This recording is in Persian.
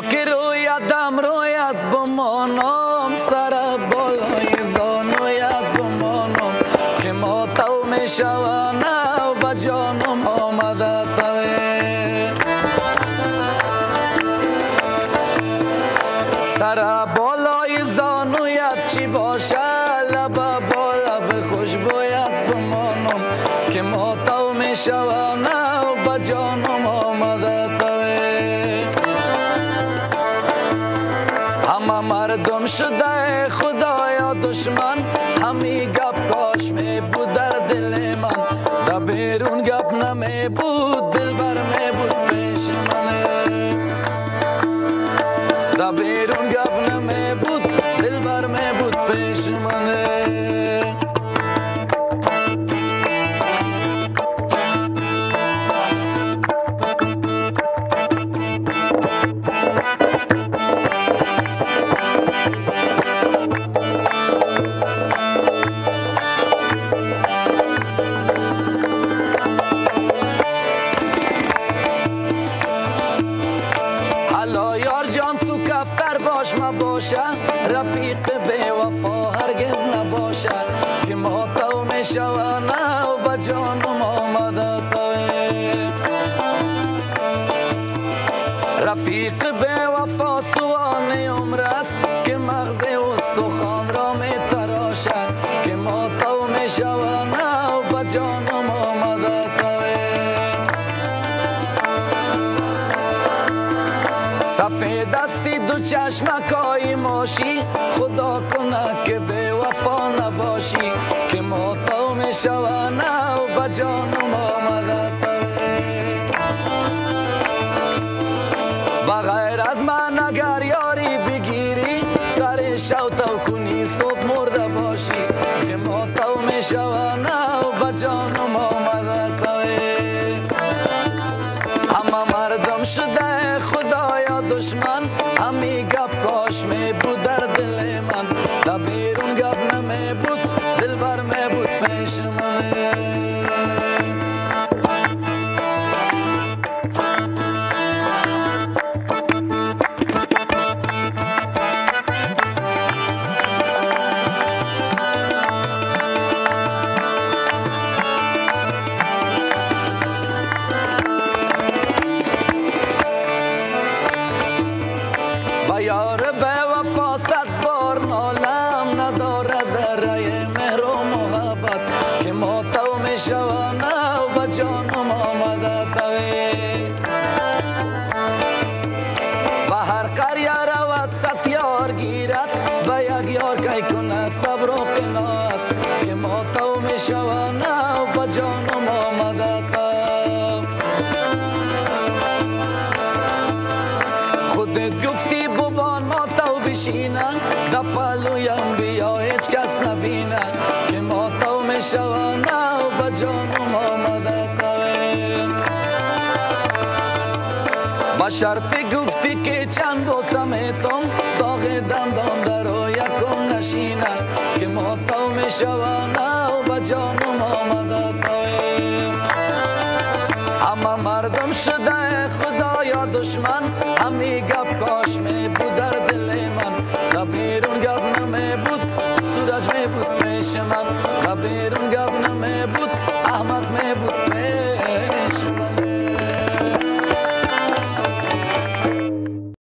بیا که رویدم روید بمانم سر بالای زانویت بمانم که ما تو میشوانه و به جانم آمده توی سر بالای زانویت چی باشه لب با لب خوشبویت بمانم که ما تو میشوانه و به جانم آمده توی همه مردم شده خدایا دشمن همی گپ کاش می بود در دل من در بیرون گپ نمی بود دل بر می بود پیش منه در بیرون گپ نمی بود دل بر می بود پیش منه باشه رفیق بی وفا هرگز نباشه که ما تو میشوانه و به جانم آمده توی رفیق بی وفا سوان عمر است که مغز استخوان را میتراشه که ما تو میشوانه و به جانم آمده توی سفید دستی دو چشمکای ماشی خدا کنه که بی وفا نباشی که ما تو میشوانه و به جانم آمده توی بغیر از من اگر یاری بگیری سر شو تو کنی صبح مرده باشی که ما تو میشوانه و به جانم آمده توی همه مردم شده خدایا دشمن همی گپ کاش می بود در دل من در بیرون گپ نمی بود دل بر می بود پیش من یار به وفا صد بار نالم نداره ذره مهر و محبت که ما تو میشوانه و به جانم آمده توی به هر قریه رود صد یار گیرد به یک یار کی کنه صبر و قناعت که ما تو میشوانه و به جانم آمده توی خودت گفتی بابان ما تو بشینن در پلویم بیا هیچ کس نبینن که ما تو میشوانه و به جانم آمده توی با شرط گفتی که چند بوسه میتم داغ دندان در و یکم نشینن که ما تو میشوانه و به جانم آمده توی همه مردم شده خدایا دشمن همی گپ کاش می بود در دل من در بیرون گپ نمی بود سورج می بود پیش من در بیرون گپ نمی بود احمد می بود